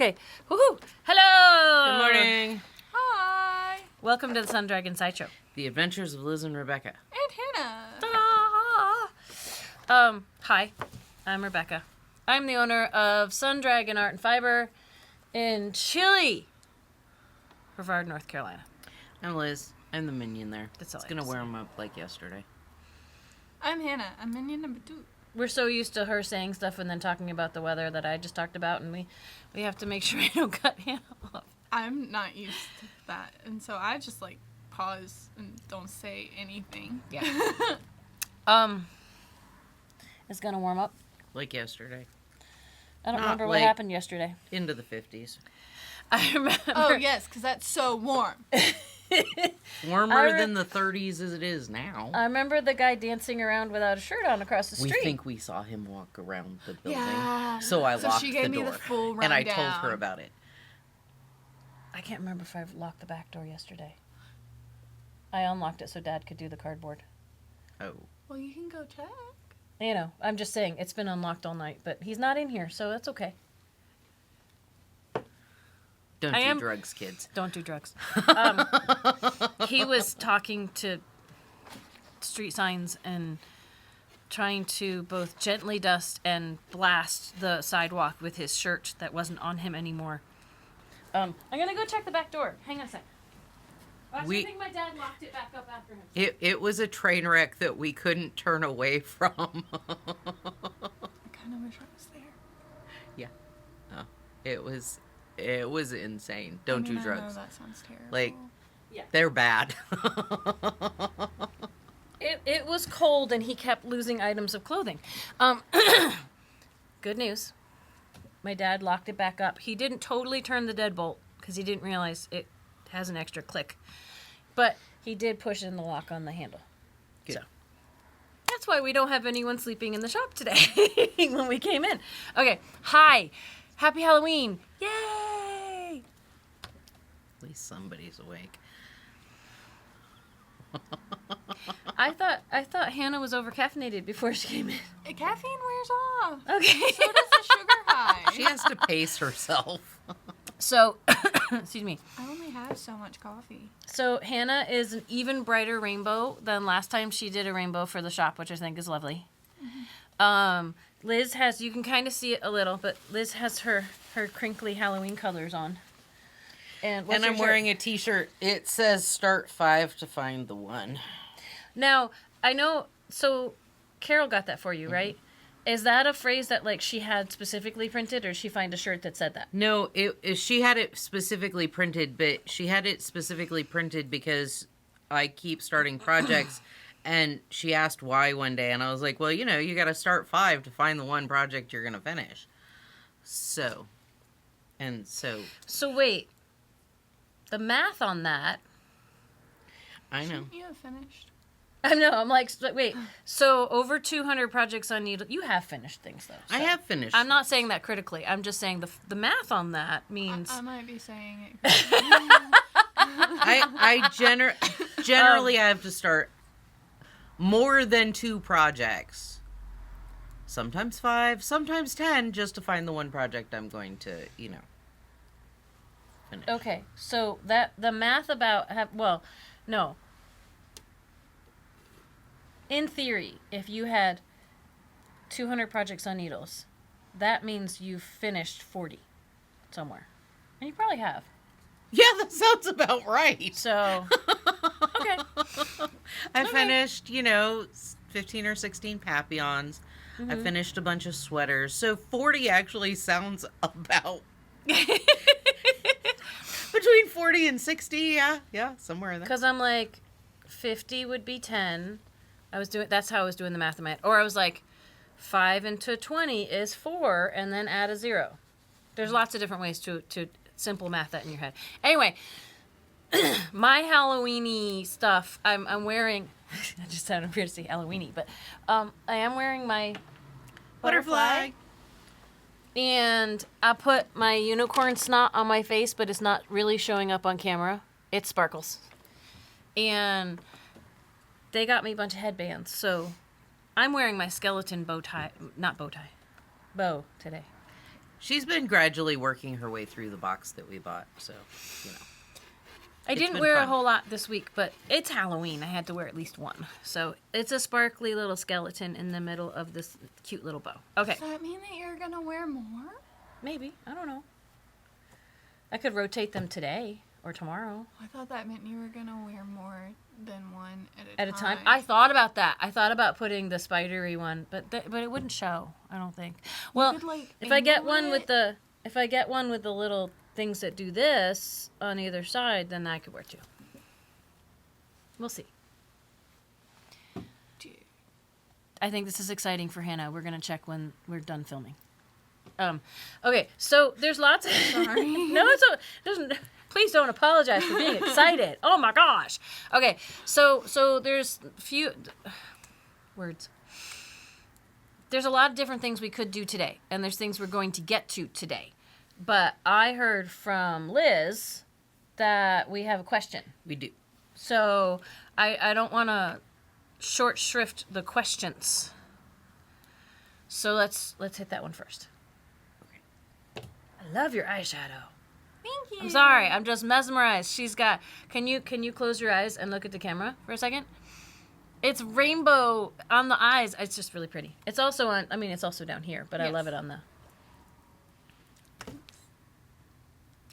Okay. Woohoo! Hello! Good morning. Hi. Welcome to the Sun Dragon Sideshow. The Adventures of Liz and Rebecca. And Hannah. Hi. I'm Rebecca. I'm the owner of Sun Dragon Art and Fiber in chilly Brevard, North Carolina. I'm Liz. I'm the minion there. That's all It's I gonna have to wear say. them up like yesterday. I'm Hannah. I'm minion number 2. We're so used to her saying stuff and then talking about the weather that I just talked about, and we have to make sure I don't cut Hannah off. I'm not used to that, and so I just pause and don't say anything. Yeah. It's gonna warm up. Like yesterday. I don't Not remember what like- happened yesterday. Into the 50s. I remember. Oh yes, because that's so warm. Warmer than the 30s as it is now. I remember the guy dancing around without a shirt on across the We street. think we saw him walk around the building. Yeah. So I So locked she gave the me door. the full and I told rundown. her about it. I can't remember if I locked the back door yesterday. I unlocked it so Dad could do the cardboard. Oh. Well, you can go check. You know, I'm just saying, it's been unlocked all night, but he's not in here, so that's okay. Don't I do am- drugs, kids. Don't do drugs. He was talking to street signs and trying to both gently dust and blast the sidewalk with his shirt that wasn't on him anymore. I'm gonna go check the back door. Hang on a sec. I think my dad locked it back up after him. It was a train wreck that we couldn't turn away from. I kind of wish I was there. Yeah. Oh, it was insane. Don't do I drugs. know that sounds terrible. Like, Yeah. they're bad. It was cold and he kept losing items of clothing. Good news. My dad locked it back up. He didn't totally turn the deadbolt because he didn't realize it has an extra click. But he did push in the lock on the handle. Good. So that's why we don't have anyone sleeping in the shop today when we came in. Okay. Hi. Happy Halloween. Yay! At least somebody's awake. I thought Hannah was over caffeinated before she came in. Caffeine wears off. Okay. So does the sugar high. She has to pace herself. So, excuse me. I only have so much coffee. So Hannah is an even brighter rainbow than last time she did a rainbow for the shop, which I think is lovely. Mm-hmm. Liz has, you can kind of see it a little, but Liz has her crinkly Halloween colors on. And I'm wearing a t-shirt. It says start 5 to find the 1. Now, I know, so Carol got that for you, right? Is that a phrase that she had specifically printed, or did she find a shirt that said that? No, she had it specifically printed, but she had it specifically printed because I keep starting projects, and she asked why one day, and I was like, well, you got to start 5 to find the one project you're going to finish. So wait, the math on that, I know. Shouldn't you have finished? I know, I'm like, wait, so over 200 projects on Needle, you have finished things, though. I so. have finished. I'm not saying that critically. I'm just saying the math on that means... I might be saying it. I generally I have to start more than 2 projects. Sometimes 5, sometimes 10, just to find the one project I'm going to, finish. Okay, so the math about... no. In theory, if you had 200 projects on Needles, that means you finished 40 somewhere. And you probably have. Yeah, that sounds about right. So, okay. I finished, 15 or 16 Papillons. I finished a bunch of sweaters. So 40 actually sounds about between 40 and 60. Yeah, somewhere in there. Because I'm like, 50 would be 10. That's how I was doing the math in my head. Or I was like, 5 into 20 is 4, and then add a 0. There's lots of different ways to simple math that in your head. Anyway, my Halloween-y stuff, I'm wearing, I just sounded weird to say Halloween-y, but I am wearing my butterfly. And I put my unicorn snot on my face, but it's not really showing up on camera. It sparkles. And they got me a bunch of headbands, so I'm wearing my skeleton bow today. She's been gradually working her way through the box that we bought, so, you know. I It's didn't been wear fun. a whole lot this week, but it's Halloween. I had to wear at least one. So it's a sparkly little skeleton in the middle of this cute little bow. Okay. Does that mean that you're gonna wear more? Maybe. I don't know. I could rotate them today or tomorrow. I thought that meant you were gonna wear more than one At a time. I thought about that. I thought about putting the spidery one, but it wouldn't show, I don't think. Well, could, like, if I get angle one with it. the little things that do this on either side, then I could wear two. We'll see. I think this is exciting for Hannah. We're gonna check when we're done filming. Okay, so there's lots of. Sorry. No, please don't apologize for being excited. Oh my gosh. Okay, so there's few words. There's a lot of different things we could do today, and there's things we're going to get to today. But I heard from Liz that we have a question. We do. So I don't want to short shrift the questions. So let's hit that one first. Okay. I love your eyeshadow. Thank you. I'm sorry, I'm just mesmerized. She's got. Can you close your eyes and look at the camera for a second? It's rainbow on the eyes. It's just really pretty. It's also on. I mean, it's also down here, but I Yes. love it on the.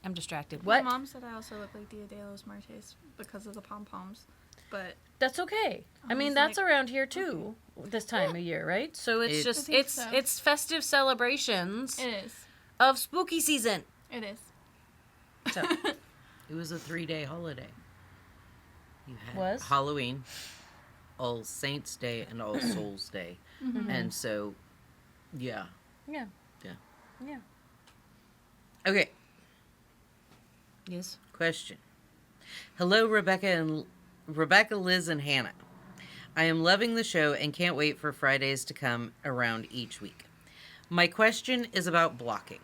I'm distracted. My What? mom said I also look like Dia de los Muertos because of the pom poms, but That's okay. I mean, was that's like, around here too. This time of year, right? So it's It- just I think it's so. it's festive celebrations it is. of spooky season. It is. So It was a 3-day holiday. You had Was? Halloween, All Saints Day, and All Souls Day. And so, yeah. yeah. Yeah. Yeah. Okay, Yes. question. Hello, Rebecca, Liz, and Hannah. I am loving the show and can't wait for Fridays to come around each week. My question is about blocking.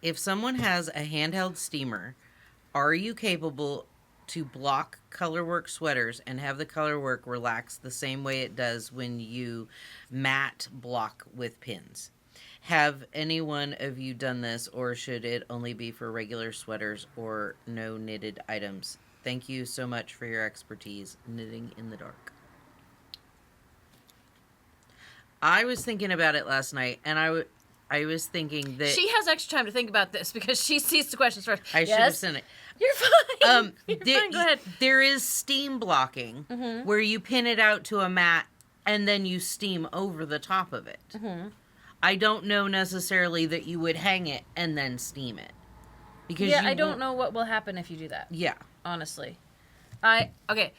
If someone has a handheld steamer, are you capable to block colorwork sweaters and have the colorwork relax the same way it does when you matte block with pins? Have any one of you done this, or should it only be for regular sweaters or no knitted items? Thank you so much for your expertise. Knitting in the dark. I was thinking about it last night, and I was thinking that She has extra time to think about this because she sees the questions first. I should have Yes? sent it. You're fine. You're There- fine. Go ahead. There is steam blocking where you pin it out to a mat and then you steam over the top of it. I don't know necessarily that you would hang it and then steam it. Because Yeah, you I don't won't- know what will happen if you do that. Yeah. Honestly. Okay.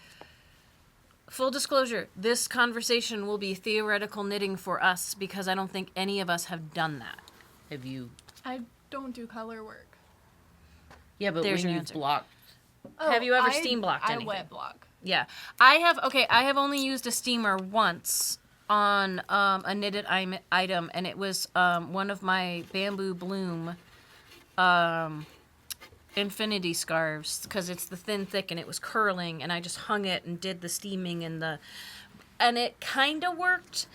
Full disclosure, this conversation will be theoretical knitting for us because I don't think any of us have done that. Have you? I don't do color work. Yeah, but There's when your you've answer. blocked, Have you ever steam blocked I anything? wet block. Yeah. I have only used a steamer once on a knitted item, and it was one of my Bamboo Bloom infinity scarves because it's the thin thick and it was curling, and I just hung it and did the steaming and it kind of worked,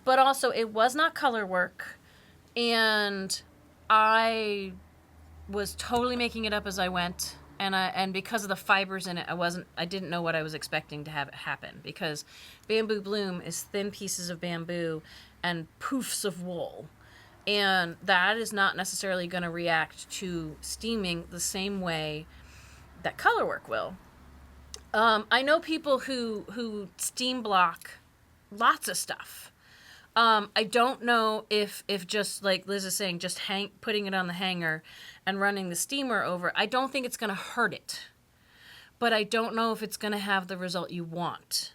but also it was not color work, and I was totally making it up as I went. And because of the fibers in it, I didn't know what I was expecting to have it happen, because Bamboo Bloom is thin pieces of bamboo and poofs of wool. And that is not necessarily going to react to steaming the same way that color work will. I know people who steam block lots of stuff. I don't know if just like Liz is saying, just putting it on the hanger and running the steamer over, I don't think it's going to hurt it. But I don't know if it's going to have the result you want.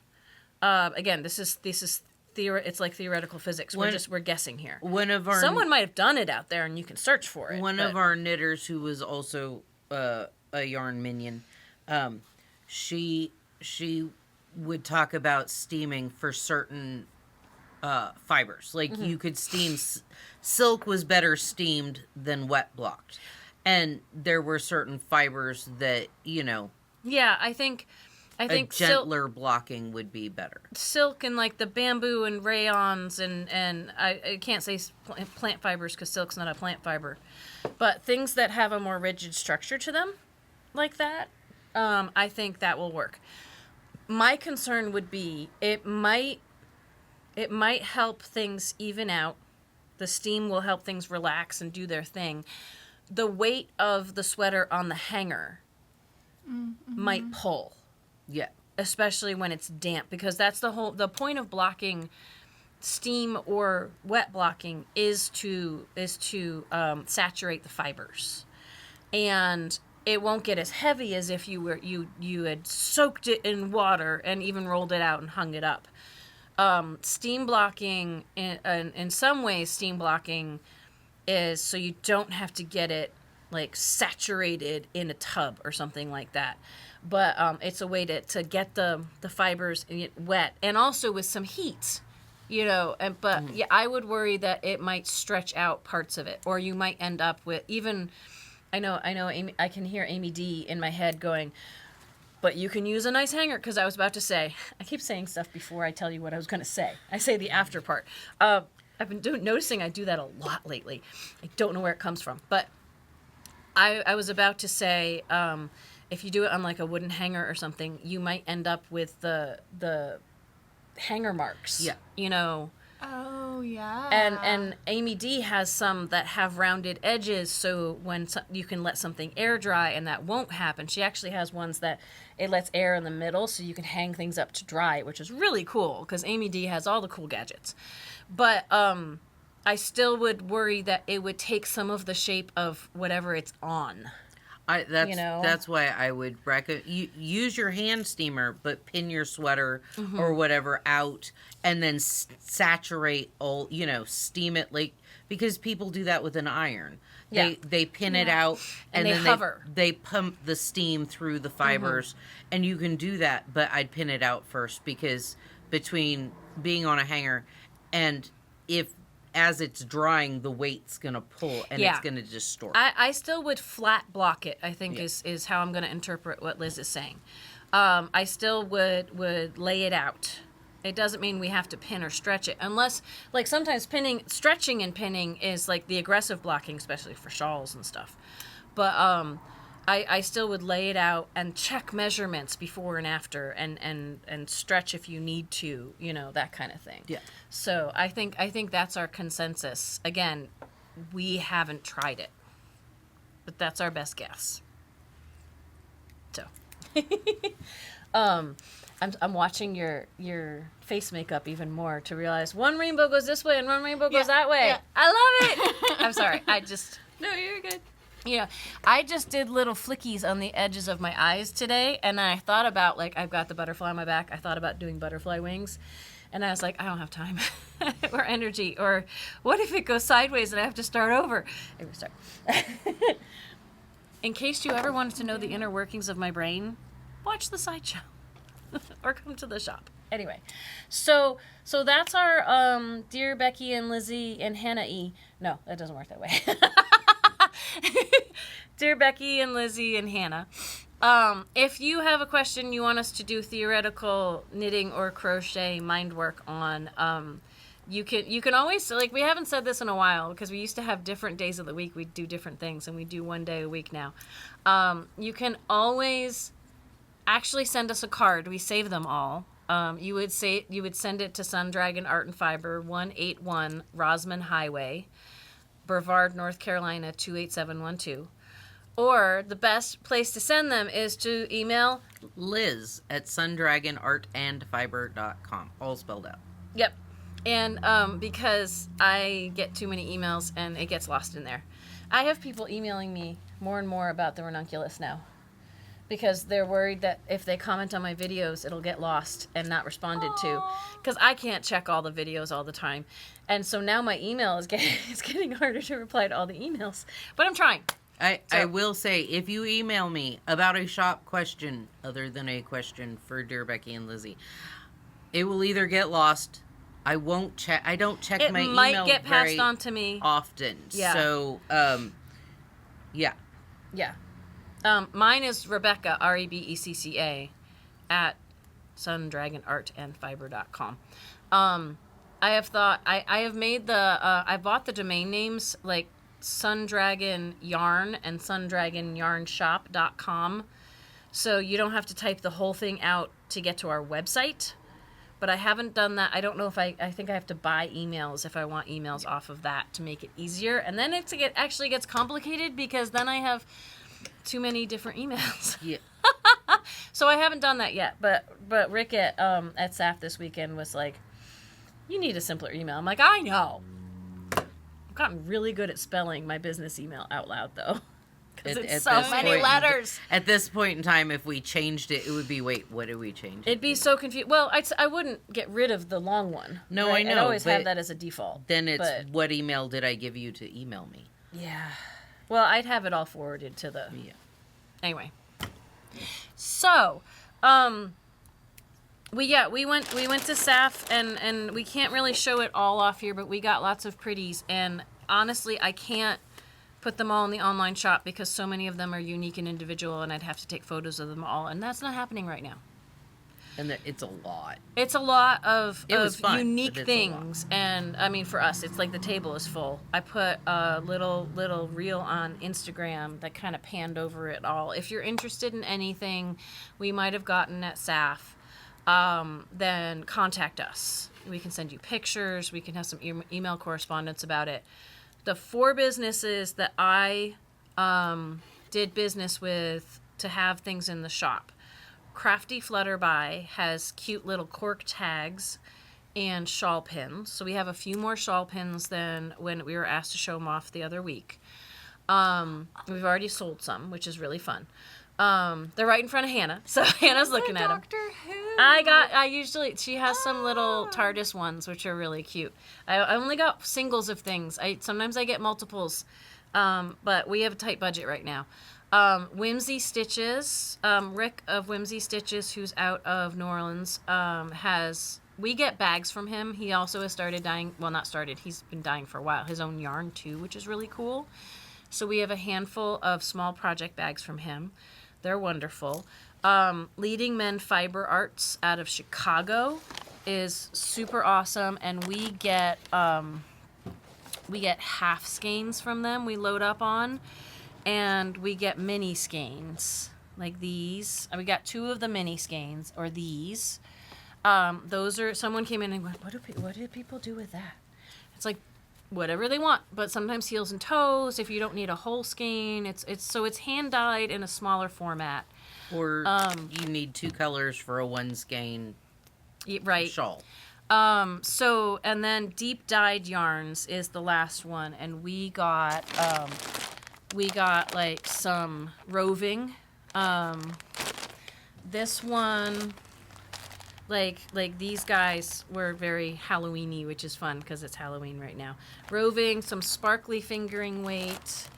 Again, this is it's like theoretical physics. We're guessing here. one of our Someone might have done it out there, and you can search for it. One of our knitters, who was also a yarn minion, she would talk about steaming for certain fibers. Like you could steam silk was better steamed than wet blocked, and there were certain fibers that Yeah, I think I think gentler blocking would be better. Silk and like the bamboo and rayons and I can't say plant fibers because silk's not a plant fiber, but things that have a more rigid structure to them, like that, I think that will work. My concern would be it might help things even out. The steam will help things relax and do their thing. The weight of the sweater on the hanger might pull. Yeah. Especially when it's damp, because that's the point of blocking steam or wet blocking is to saturate the fibers. And it won't get as heavy as if you had soaked it in water and even rolled it out and hung it up. Steam blocking, in some ways, steam blocking is so you don't have to get it like saturated in a tub or something like that. But it's a way to get the fibers wet, and also with some heat, but yeah, I would worry that it might stretch out parts of it, or you might end up with even, I know Amy, I can hear Amy D in my head going, but you can use a nice hanger, because I was about to say, I keep saying stuff before I tell you what I was going to say. I say the after part. I've been noticing I do that a lot lately. I don't know where it comes from, but I was about to say, if you do it on like a wooden hanger or something, you might end up with the hanger marks. Yeah. Oh, yeah. And Amy D has some that have rounded edges, so when you can let something air dry and that won't happen. She actually has ones that it lets air in the middle, so you can hang things up to dry, which is really cool, because Amy D has all the cool gadgets. But I still would worry that it would take some of the shape of whatever it's on. That's why I would recommend use your hand steamer, but pin your sweater or whatever out, and then saturate all, steam it, like, because people do that with an iron. Yeah. They pin it out and then they hover. They pump the steam through the fibers, and you can do that, but I'd pin it out first, because between being on a hanger and as it's drying, the weight's going to pull, and it's going to distort. I still would flat block it, I think, is how I'm going to interpret what Liz is saying. I still would lay it out. It doesn't mean we have to pin or stretch it, unless, like, sometimes stretching and pinning is, like, the aggressive blocking, especially for shawls and stuff. But I still would lay it out and check measurements before and after, and stretch if you need to, that kind of thing. Yeah. So I think that's our consensus. Again, we haven't tried it, but that's our best guess. So, I'm watching your face makeup even more to realize one rainbow goes this way and one rainbow goes that way. Yeah. I love it. I'm sorry. No, you're good. I just did little flickies on the edges of my eyes today, and I thought about, like, I've got the butterfly on my back. I thought about doing butterfly wings, and I was like, I don't have time or energy, or what if it goes sideways and I have to start over? Anyway, sorry. In case you ever wanted to know the inner workings of my brain, watch the sideshow or come to the shop. Anyway, so that's our Dear Becky and Lizzie and Hannah E. No, that doesn't work that way. Dear Becky and Lizzie and Hannah, if you have a question you want us to do theoretical knitting or crochet mind work on, you can always, like, we haven't said this in a while because we used to have different days of the week. We'd do different things, and we do one day a week now. You can always actually send us a card. We save them all. You would send it to Sun Dragon Art and Fiber, 181 Rosman Highway, Brevard, North Carolina, 28712. Or the best place to send them is to email Liz at sundragonartandfiber.com, all spelled out. Yep. And because I get too many emails and it gets lost in there. I have people emailing me more and more about the ranunculus now, because they're worried that if they comment on my videos, it'll get lost and not responded to, because I can't check all the videos all the time. And so now my email is getting harder to reply to all the emails. But I'm trying. I will say, if you email me about a shop question, other than a question for Dear Becky and Lizzie, it will either get lost. I won't check. I don't check my email. It might get passed on to me often. Yeah. So, yeah. Yeah. Mine is Rebecca, Rebecca, at sundragonartandfiber.com. I have thought, I have made I bought the domain names like Sun Dragon Yarn and sundragonyarnshop.com. So you don't have to type the whole thing out to get to our website. But I haven't done that. I don't know if I think I have to buy emails if I want emails off of that to make it easier. And then actually gets complicated because then I have too many different emails. Yeah. So I haven't done that yet. But Rick at SAF this weekend was like, you need a simpler email. I'm like, I know. I've gotten really good at spelling my business email out loud, though. Because it's so many letters. At this point in time, if we changed it, it would be, wait, what did we change? It'd be so confused. Well, I wouldn't get rid of the long one. No, right? I know. I'd always have that as a default. Then what email did I give you to email me? Yeah. Well, I'd have it all forwarded to the... Yeah. Anyway. So, we went to SAF, and we can't really show it all off here, but we got lots of pretties, and honestly, I can't put them all in the online shop because so many of them are unique and individual, and I'd have to take photos of them all, and that's not happening right now. And it's a lot. It's a lot of fun, unique things, and I mean, for us, it's like the table is full. I put a little reel on Instagram that kind of panned over it all. If you're interested in anything we might have gotten at SAF, then contact us. We can send you pictures. We can have some email correspondence about it. The 4 businesses that I did business with to have things in the shop. Crafty Flutterby has cute little cork tags and shawl pins. So we have a few more shawl pins than when we were asked to show them off the other week. We've already sold some, which is really fun. They're right in front of Hannah, so Hannah's looking at them. Doctor Who. She has some little TARDIS ones, which are really cute. I only got singles of things. Sometimes I get multiples, but we have a tight budget right now. Whimsy Stitches, Rick of Whimsy Stitches, who's out of New Orleans, we get bags from him. He also has started dyeing, well, not started, he's been dyeing for a while, his own yarn too, which is really cool. So we have a handful of small project bags from him. They're wonderful. Leading Men Fiber Arts out of Chicago is super awesome, and we get half skeins from them we load up on. And we get mini skeins like these. We got 2 of the mini skeins, or these. Those are, someone came in and went, what do people do with that? It's like whatever they want, but sometimes heels and toes. If you don't need a whole skein, it's hand dyed in a smaller format. Or you need 2 colors for a 1 skein shawl. So, and then Deep Dyed Yarns is the last one, and we got like some roving. This one, like these guys were very Halloween-y, which is fun because it's Halloween right now. Roving, some sparkly fingering weight.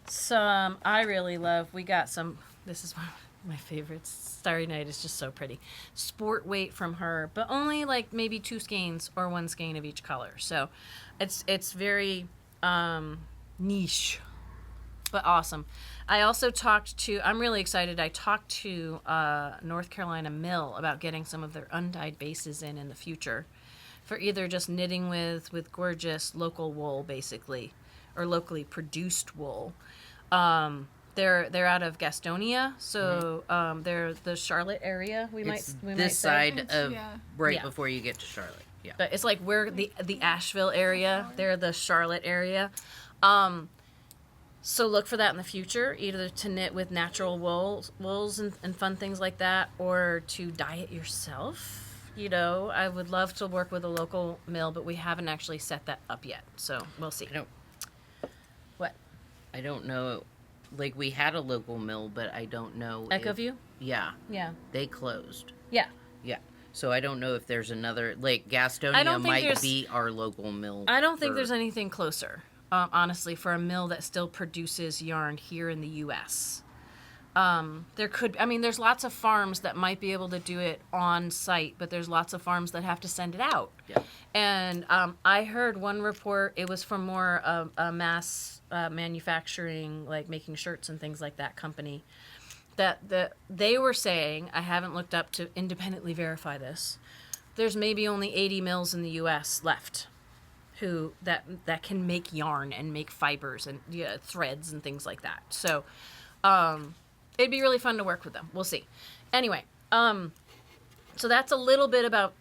Some I really love. We got some. This is one of my favorites. Starry Night is just so pretty. Sport weight from her, but only like maybe 2 skeins or 1 skein of each color. So, it's very niche, but awesome. I also I'm really excited. I talked to North Carolina Mill about getting some of their undyed bases in the future for either just knitting with gorgeous local wool, basically, or locally produced wool. They're out of Gastonia, so they're the Charlotte area. We might this side of Yeah. before you get to Charlotte. Yeah, but it's like we're the Asheville area. They're the Charlotte area. So look for that in the future, either to knit with natural wools and fun things like that, or to dye it yourself. You know, I would love to work with a local mill, but we haven't actually set that up yet, so we'll see. What? I don't know. Like, we had a local mill, but I don't know. Ecoview? Yeah. Yeah. They closed. Yeah. Yeah. So I don't know if there's another, like, Gastonia might be our local mill. I don't think there's anything closer, honestly, for a mill that still produces yarn here in the U.S. There's lots of farms that might be able to do it on site, but there's lots of farms that have to send it out. Yeah. And I heard one report, it was from more a mass manufacturing, like making shirts and things like that company. they were saying, I haven't looked up to independently verify this, there's maybe only 80 mills in the U.S. left that can make yarn and make fibers and threads and things like that. So it'd be really fun to work with them. We'll see. Anyway, so that's a little bit about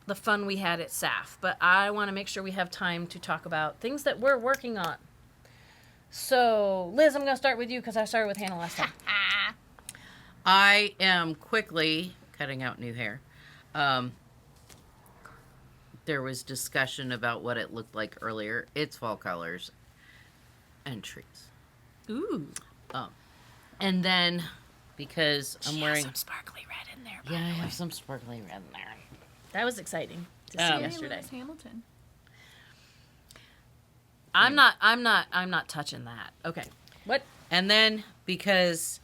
the fun we had at SAF, but I want to make sure we have time to talk about things that we're working on. So, Liz, I'm going to start with you because I started with Hannah last time. I am quickly cutting out new hair. There was discussion about what it looked like earlier. It's fall colors and trees. Ooh. And then, because I'm wearing... some sparkly red in there. Yeah, I have some sparkly red in there. That was exciting to see yesterday. Lewis Hamilton. I'm not touching that. Okay. What? And then, because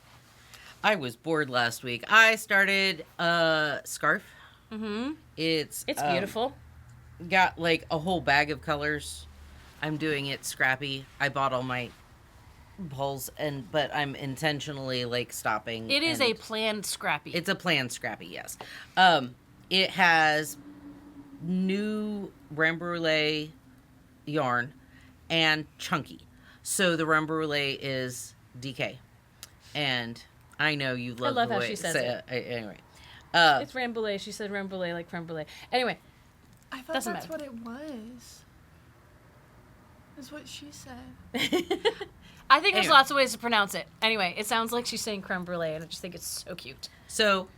I was bored last week, I started a scarf. Mm-hmm. It's beautiful. Got like a whole bag of colors. I'm doing it scrappy. I bought all my pulls, but I'm intentionally like stopping. It is a planned scrappy. It's a planned scrappy, yes. It has new creme brulee yarn and chunky. So the creme brulee is DK. And I know you love love the how way she says it. Anyway. It's creme brulee. She said creme brulee like creme brulee. Anyway. I thought Doesn't that's matter. what it was. Is what she said. I think there's Anyway. lots of ways to pronounce it. Anyway, it sounds like she's saying creme brulee, and I just think it's so cute. So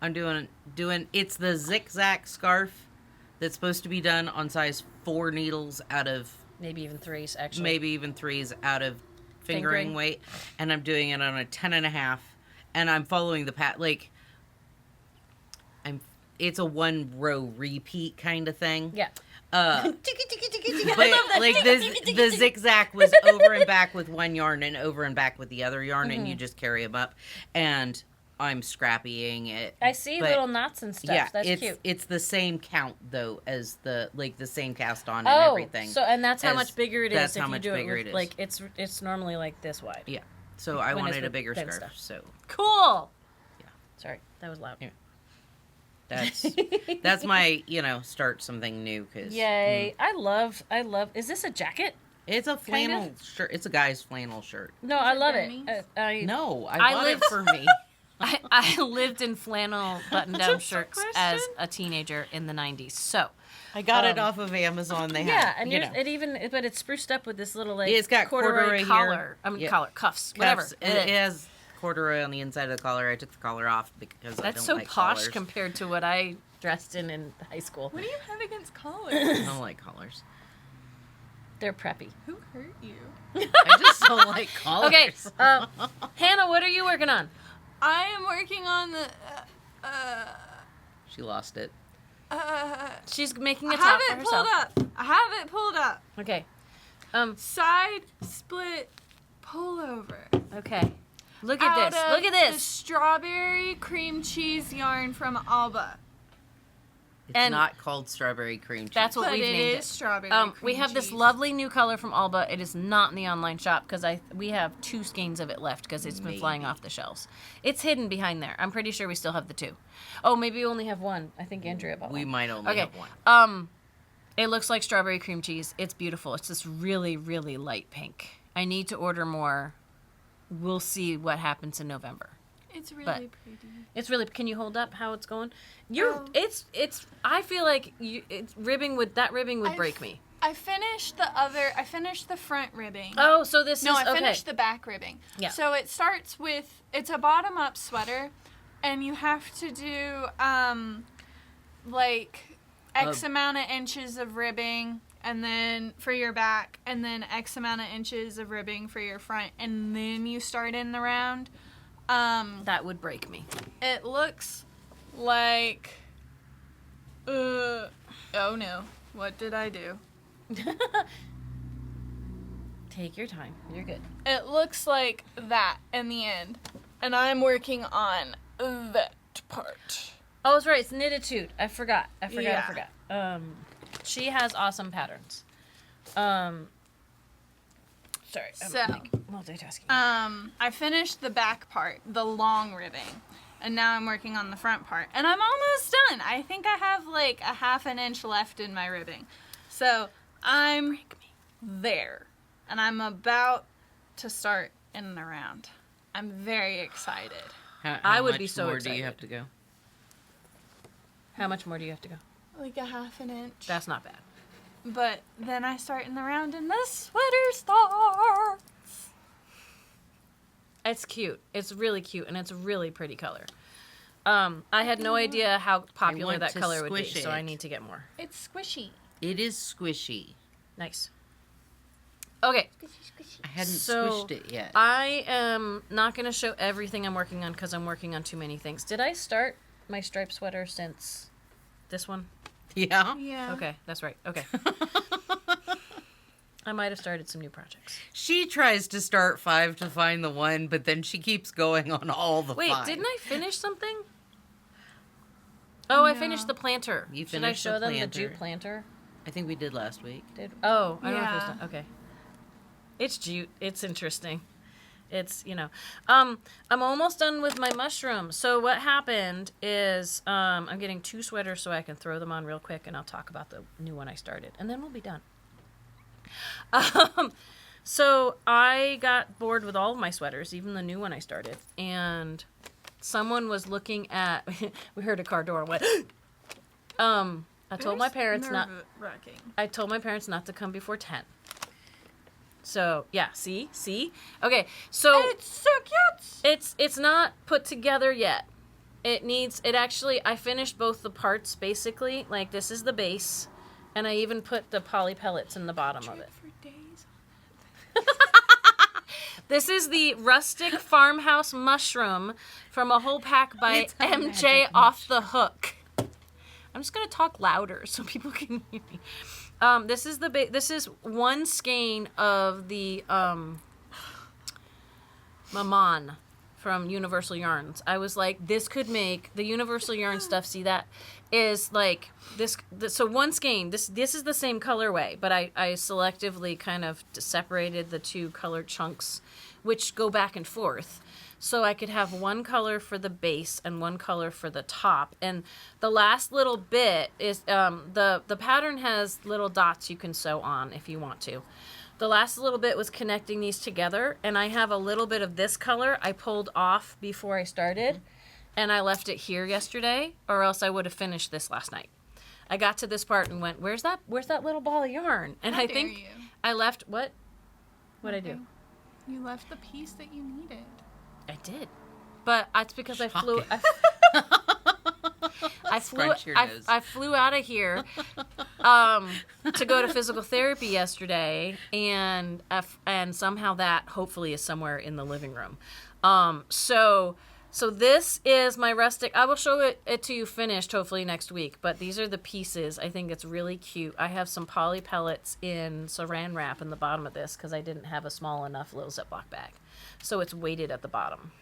I'm doing it's the zigzag scarf that's supposed to be done on size 4 needles out of Maybe even 3s, actually. maybe even 3s out of fingering Fingering. weight, and I'm doing it on a 10.5, and I'm following the it's a 1 row repeat kind of thing. Yeah. But love that. like the zigzag was over and back with one yarn and over and back with the other yarn, and you just carry them up. And I'm scrappying it. I see but little knots and stuff. Yeah, That's it's cute. it's the same count though as the same cast on and Oh, everything. so and that's how As- much bigger it is. that's if how you much do bigger it it with, is. like it's normally like this wide. Yeah. So I When it's wanted a with bigger thin scarf. stuff. So Cool. Yeah. Sorry, that was loud. Yeah. that's my start something new because Yay! I love. Is this a jacket? it's a Kind flannel shirt. It's a guy's flannel shirt. No, I love it. Bernie's? No, I I bought live- it for me. I lived in flannel button-down That's a shirts question. as a teenager in the 90s. So I got it off of Amazon. They yeah, have, and you yours, know. it even but it's spruced up with this little like Yeah, it's got corduroy here. collar. I mean Yeah. collar cuffs, whatever. Cuffs. It has corduroy on the inside of the collar. I took the collar off because I That's don't so like posh collars. compared to what I dressed in high school. What do you have against collars? I don't like collars. They're preppy. Who hurt you? I just don't like collars. Okay, Hannah, what are you working on? I am working on the. She lost it. She's making a I top have for it herself. pulled up. I have it pulled up. Okay. Side split pullover. Okay. Look at Out this. of Look at The this. strawberry cream cheese yarn from Alba. It's And not called strawberry cream cheese. That's what But we've it named is it. strawberry We cream have this cheese. lovely new color from Alba. It is not in the online shop because we have 2 skeins of it left because it's been flying Maybe. off the shelves. It's hidden behind there. I'm pretty sure we still have the 2. Oh, maybe we only have 1. I think Andrea bought We one. might only Okay. have one. It looks like strawberry cream cheese. It's beautiful. It's this really, really light pink. I need to order more. We'll see what happens in November. It's really But- pretty. It's really. Can you hold up how it's going? It's. I feel like ribbing would break me. I finished the front ribbing. Oh, so this No, is I okay. finished the back ribbing. Yeah. So it starts with, it's a bottom up sweater, and you have to do like X amount of inches of ribbing, and then for your back, and then X amount of inches of ribbing for your front, and then you start in the round. That would break me. It looks like, oh no, what did I do? Take your time. You're good. It looks like that in the end. And I'm working on that part. Oh, that's right. It's knitted toot. I forgot. Yeah. She has awesome patterns. Sorry. So, multitasking. I finished the back part, the long ribbing, and now I'm working on the front part, and I'm almost done. I think I have like a half an inch left in my ribbing, so I'm there, and I'm about to start in and around. I'm very excited. How I would much be so more excited. do you have to go? How much more do you have to go? Like a half an inch. That's not bad. But then I start in the round and the sweater starts. It's cute. It's really cute, and it's a really pretty color. I had no idea how popular want that to color would be, squish so I it. need to get more. It's squishy. It is squishy. Nice. Okay, I hadn't So, squished it yet. I am not going to show everything I'm working on because I'm working on too many things. Did I start my striped sweater since this one? Yeah. Yeah. Okay, that's right. Okay. I might have started some new projects. She tries to start 5 to find the one, but then she keeps going on all the Wait, 5. didn't I finish something? Oh, I No. finished the planter. You Should I finished show the them the planter. jute planter? I think we did last week. Did oh, I don't know if it was Yeah. done. Okay. It's jute. It's interesting. It's, I'm almost done with my mushroom. So what happened is I'm getting 2 sweaters so I can throw them on real quick, and I'll talk about the new one I started, and then we'll be done. So I got bored with all of my sweaters, even the new one I started, and someone was looking at. We heard a car door and went. I told my parents not. Nerve-wracking. I told my parents not to come before 10. So yeah, see, okay. So It's so cute. it's not put together yet. I finished both the parts basically. Like this is the base, and I even put the poly pellets in the bottom of it. For days. This is the rustic farmhouse mushroom from a whole pack by It's a MJ magic Off the Hook. I'm just gonna talk louder so people can hear me. This is one skein of the Maman from Universal Yarns. I was like, this could make the Universal Yarn stuff. See, that is like this so one skein. This is the same colorway, but I selectively kind of separated the 2 color chunks, which go back and forth. So I could have one color for the base and one color for the top. And the last little bit is the pattern has little dots you can sew on if you want to. The last little bit was connecting these together, and I have a little bit of this color I pulled off before I started, and I left it here yesterday, or else I would have finished this last night. I got to this part and went, where's that little ball of yarn? And How I dare think you. I left what? What'd I do? You left the piece that you needed. I did, but it's because I flew. Shocking. I flew. Scrunch your nose. I flew out of here to go to physical therapy yesterday, and somehow that hopefully is somewhere in the living room. So this is my rustic. I will show it to you finished hopefully next week. But these are the pieces. I think it's really cute. I have some poly pellets in Saran wrap in the bottom of this because I didn't have a small enough little Ziploc bag. So it's weighted at the bottom.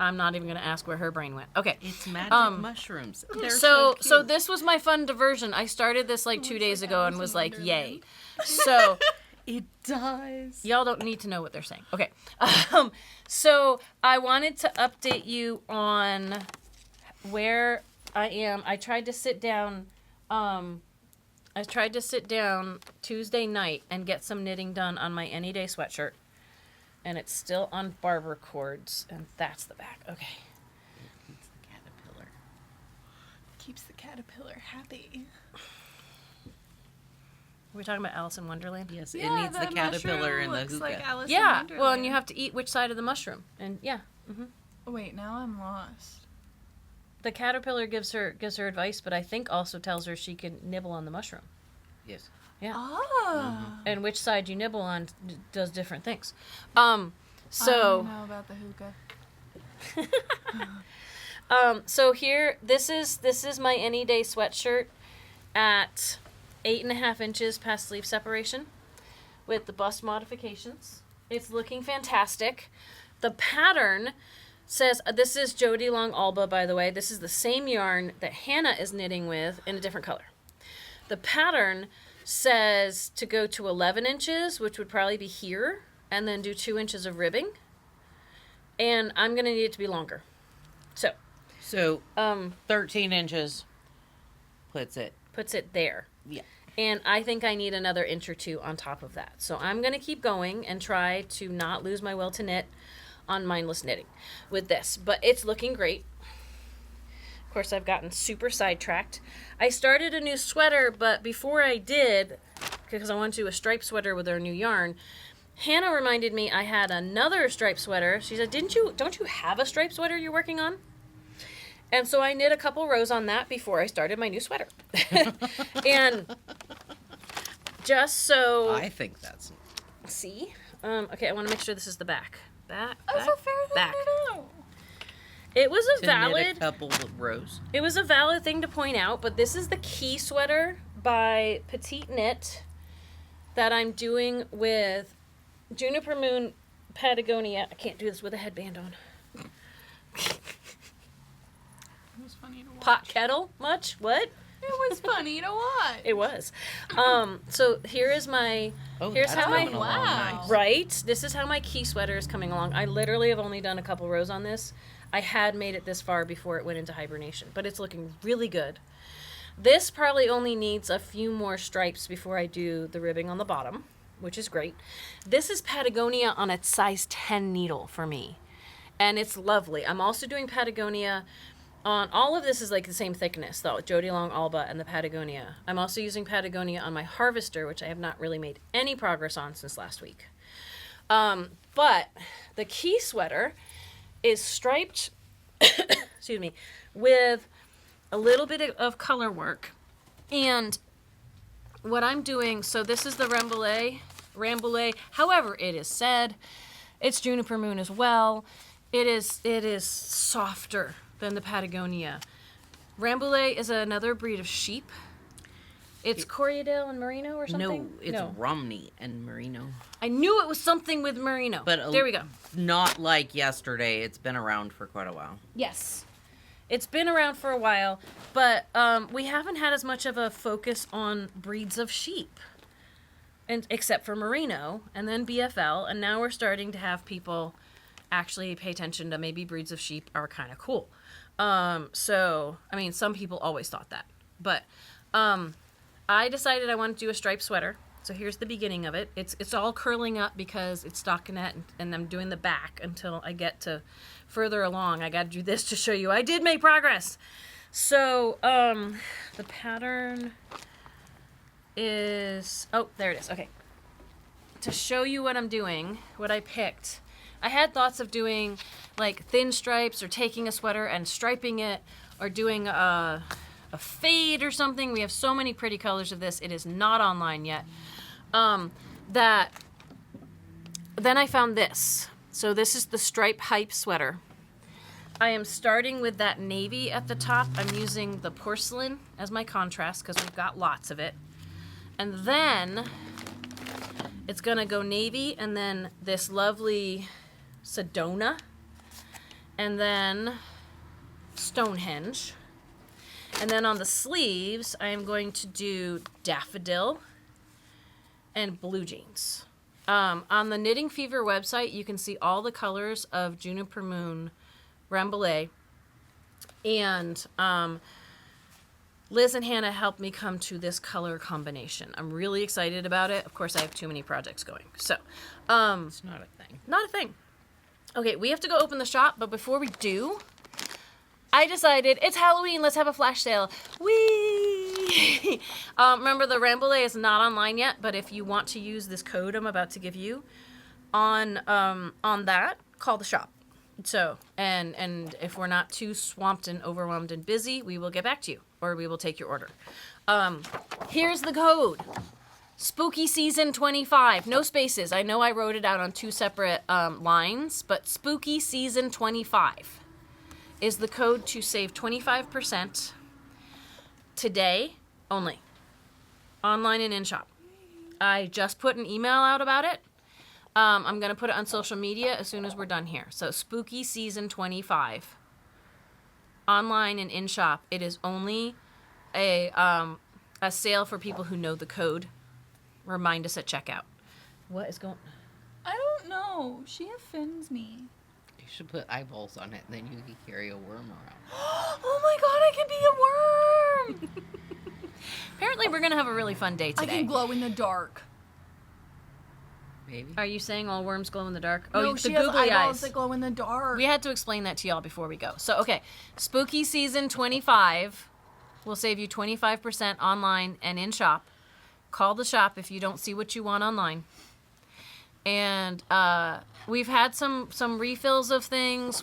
I'm not even going to ask where her brain went. Okay. It's magic mushrooms. They're So cute. this was my fun diversion. I started this like 2 days ago and was like, yay. So it does. y'all don't need to know what they're saying. Okay. So I wanted to update you on where I am. I tried to sit down Tuesday night and get some knitting done on my Anyday sweatshirt. And it's still on barber cords, and that's the back. Okay. It's the caterpillar. Keeps the caterpillar happy. Are we talking about Alice in Wonderland? Yes, it needs the caterpillar and the looks hookah. like Alice Yeah. in Well, and you Wonderland. have to eat which side of the mushroom, and yeah. Wait, now I'm lost. The caterpillar gives her advice, but I think also tells her she can nibble on the mushroom. Yes. Yeah. Oh. And which side you nibble on does different things. I So don't know about the hookah. so here, this is my Anyday sweatshirt at 8.5 inches past sleeve separation with the bust modifications. It's looking fantastic. The pattern says, this is Jody Long Alba, by the way. This is the same yarn that Hannah is knitting with in a different color. The pattern says to go to 11 inches, which would probably be here, and then do 2 inches of ribbing. And I'm going to need it to be longer. So 13 inches puts it there. Yeah. And I think I need another inch or 2 on top of that. So I'm going to keep going and try to not lose my will to knit on mindless knitting with this. But it's looking great. Of course, I've gotten super sidetracked. I started a new sweater, but before I did, because I wanted to do a striped sweater with our new yarn, Hannah reminded me I had another striped sweater. She said, don't you have a striped sweater you're working on? And so I knit a couple rows on that before I started my new sweater. And just so... I think that's... See? Okay, I want to make sure this is the back. Back. That's a fair thing back. to know. It was a to knit valid... a couple of rows. It was a valid thing to point out, but this is the key sweater by Petite Knit that I'm doing with Juniper Moon Patagonia. I can't do this with a headband on. It was funny to watch. Pot kettle? Much? What? It was funny to watch. It was. So here is my... Oh, here's that's how my... coming along wow. nice. Right? This is how my key sweater is coming along. I literally have only done a couple rows on this. I had made it this far before it went into hibernation, but it's looking really good. This probably only needs a few more stripes before I do the ribbing on the bottom, which is great. This is Patagonia on its size 10 needle for me, and it's lovely. I'm also doing Patagonia on... All of this is like the same thickness, though, Jody Long Alba and the Patagonia. I'm also using Patagonia on my Harvester, which I have not really made any progress on since last week. But the key sweater is striped, excuse me, with a little bit of color work. And what I'm doing, so this is the Rambouillet, however it is said. It's Juniper Moon as well. It is softer than the Patagonia. Rambouillet is another breed of sheep. It's Corriedale and Merino or something? No, it's Romney and Merino. I knew it was something with Merino. But there we go. Not like yesterday. It's been around for quite a while. Yes. It's been around for a while, but we haven't had as much of a focus on breeds of sheep, and except for Merino, and then BFL, and now we're starting to have people actually pay attention to maybe breeds of sheep are kind of cool. So, I mean, some people always thought that, but I decided I wanted to do a striped sweater. So here's the beginning of it. It's all curling up because it's stockinette, and I'm doing the back until I get to further along. I got to do this to show you I did make progress. So the pattern is... Oh, there it is. Okay. To show you what I'm doing, what I picked, I had thoughts of doing like thin stripes or taking a sweater and striping it or doing a fade or something. We have so many pretty colors of this. It is not online yet. That then I found this. So this is the Stripe Hype sweater. I am starting with that navy at the top. I'm using the porcelain as my contrast because we've got lots of it. And then it's gonna go navy and then this lovely Sedona and then Stonehenge. And then on the sleeves, I am going to do daffodil and blue jeans. On the Knitting Fever website, you can see all the colors of Juniper Moon Rambouillet. And Liz and Hannah helped me come to this color combination. I'm really excited about it. Of course, I have too many projects going. So, It's not a thing. not a thing. Okay, we have to go open the shop, but before we do, I decided it's Halloween. Let's have a flash sale. Whee! Remember, the Rambouillet is not online yet, but if you want to use this code I'm about to give you on that, call the shop. So, and if we're not too swamped and overwhelmed and busy, we will get back to you, or we will take your order. Here's the code. Spooky Season 25. No spaces. I know I wrote it out on two separate lines, but Spooky Season 25 is the code to save 25% today only. Online and in shop. I just put an email out about it. I'm going to put it on social media as soon as we're done here. So Spooky Season 25. Online and in shop. It is only a a sale for people who know the code. Remind us at checkout. What is going? I don't know. She offends me. You should put eyeballs on it, and then you can carry a worm around. Oh my god, I can be a worm! Apparently, we're gonna have a really fun day I today. can glow in the dark. Maybe. Are you saying all worms glow in the dark? No, Oh, she the has googly eyeballs eyes. that glow in the dark. We had to explain that to y'all before we go. So, okay, spooky season 25 will save you 25% online and in shop. Call the shop if you don't see what you want online. And we've had some refills of things.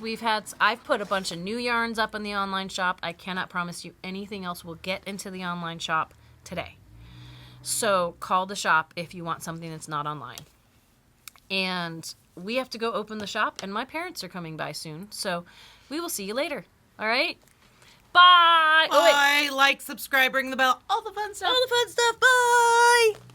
I've put a bunch of new yarns up in the online shop. I cannot promise you anything else will get into the online shop today. So call the shop if you want something that's not online. And we have to go open the shop, and my parents are coming by soon. So we will see you later. All right? Bye! Bye. Like, subscribe, ring the bell. All the fun stuff. All the fun stuff. Bye!